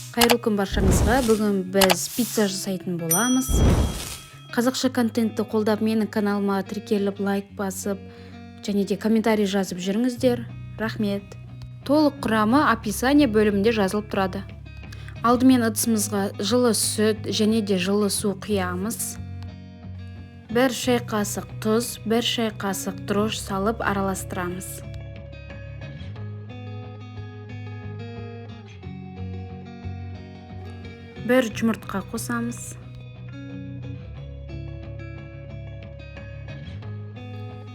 Қайырлы күн баршаңызға. Бүгін біз пицца жасайтын боламыз. Қазақша контентті қолдап менің каналыма тіркеліп, лайк басып, және де комментарий жазып жүріңіздер. Рахмет. Толық құрамы описание бөлімінде жазылып тұрады. Алдымен ыдысымызға жылы сүт және де жылы су құямыз. 1 шай қасық тұз, 1 шай қасық дрожж салып араластырамыз. Бір жұмыртқа қосамыз.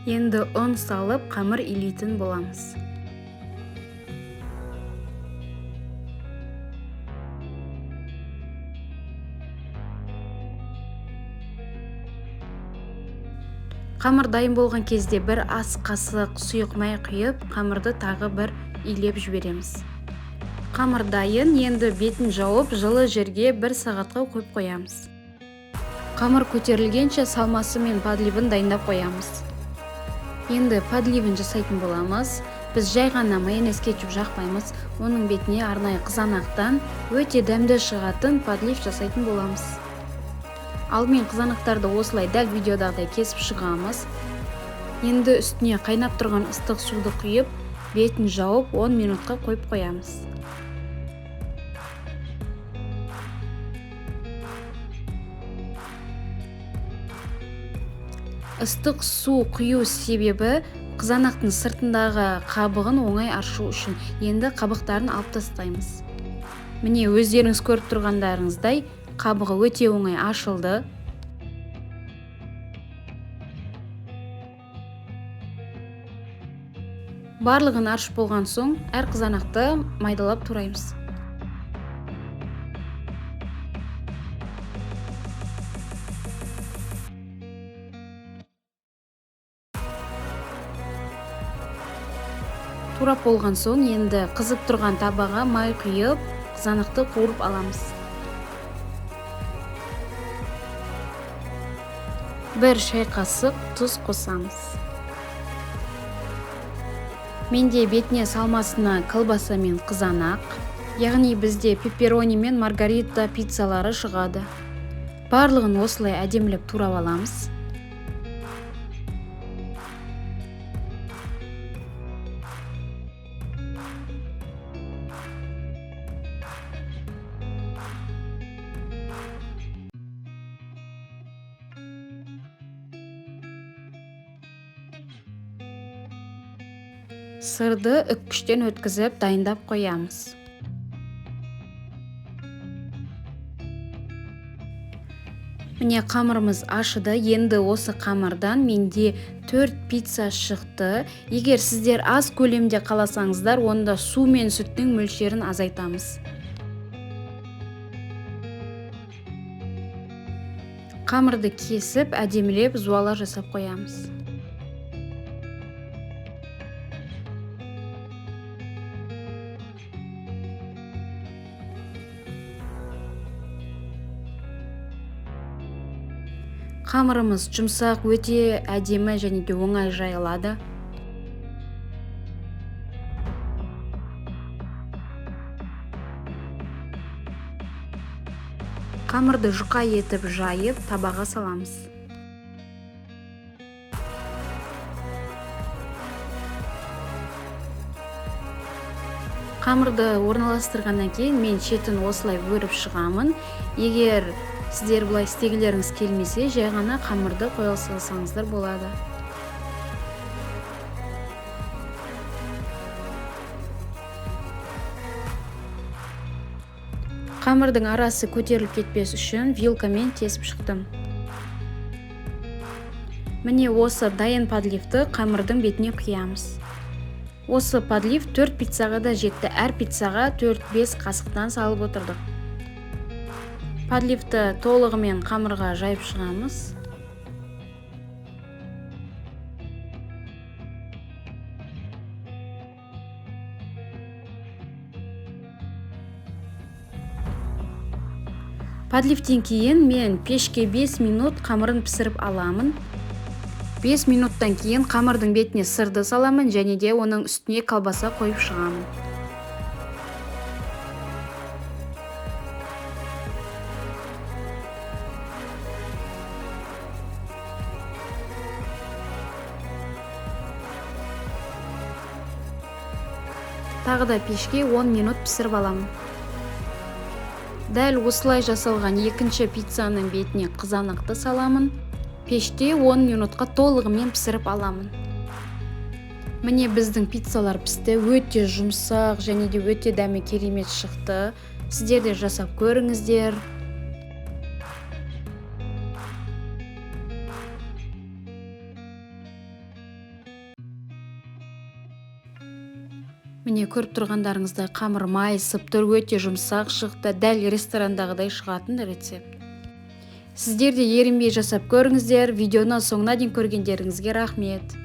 Енді ұн салып қамыр илейтін боламыз. Қамыр дайын болған кезде бір ас қасық сұйық май құйып, қамырды тағы бір илеп жібереміз. Қамыр дайын, енді бетін жауып, жылы жерге 1 сағатқа қойып қоямыз. Қамыр көтерілгенше салмасы мен подливын дайындап қоямыз. Енді подливын жасайтын боламыз. Біз жай ғана майонез кетчуп жақпаймыз. Оның бетіне арнайы қызанақтан өте дәмді шығатын подлив жасайтын боламыз. Алдымен қызанақтарды осылай дәл видеодағыдай кесіп шығамыз. Енді үстіне қайнап тұрған ыстық суды құйып, бетін жауып 10 минутқа қойып қоямыз. Ыстық су құю себебі қызанақтың сыртындағы қабығын оңай ашу үшін. Енді қабықтарын алып тастаймыз. Міне өздеріңіз көріп тұрғандарыңыздай қабығы өте оңай ашылды. Барлығын аршып болған соң, әр қызанақты майдалап тураймыз. Турап болған соң, енді қызып тұрған табаға май құйып, қызанақты қуырып аламыз. 1 шай қасық тұз қосамыз. Менде бетіне салмасына колбаса мен қызанақ, яғни бізде пепперони мен маргарита пиццалары шығады. Барлығын осылай әдемілеп турап аламыз. Сырды үккіштен өткізіп дайындап қоямыз. Міне қамырымыз ашыды. Енді осы қамырдан менде 4 пицца шықты. Егер сіздер аз көлемде қаласаңыздар, онда су мен сүттің мөлшерін азайтамыз. Қамырды кесіп, әдемілеп зуалар жасап қоямыз. Қамырымыз жұмсақ, өте әдемі және де оңай жайылады. Қамырды жұқа етіп жайып, табаға саламыз. Қамырды орналастырғаннан кейін мен шетін осылай өріп шығамын. Егер сіздер бұлай істегілеріңіз келмесе, жай ғана қамырды қоя салсаңыздар болады. Қамырдың арасы көтеріліп кетпес үшін вилкамен тесіп шықтым. Міне осы дайын подливті қамырдың бетіне құямыз. Осы подлив 4 пиццаға да жетті. Әр пиццаға 4-5 қасықтан салып отырдық. Подливті толығымен қамырға жайып шығамыз. Подливтен кейін мен пешке 5 минут қамырын пісіріп аламын. 5 минуттан кейін қамырдың бетіне сырды саламын және де оның үстіне колбаса қойып шығамын. Тағы да пешке 10 минут пісіріп аламын. Дәл осылай жасалған екінші пиццаның бетіне қызанақты саламын. Пеште 10 минутқа толығымен пісіріп аламын. Міне біздің пиццалар пісті, өте жұмсақ және де өте дәмі керемет шықты. Сіздер де жасап көріңіздер. Міне көріп тұрғандарыңыздай қамыр майысып тұр, өте жұмсақ шықты, дәл ресторандағыдай шығатын рецепт. Сіздер де ерінбей жасап көріңіздер. Видеоны соңына дейін көргендеріңізге рахмет.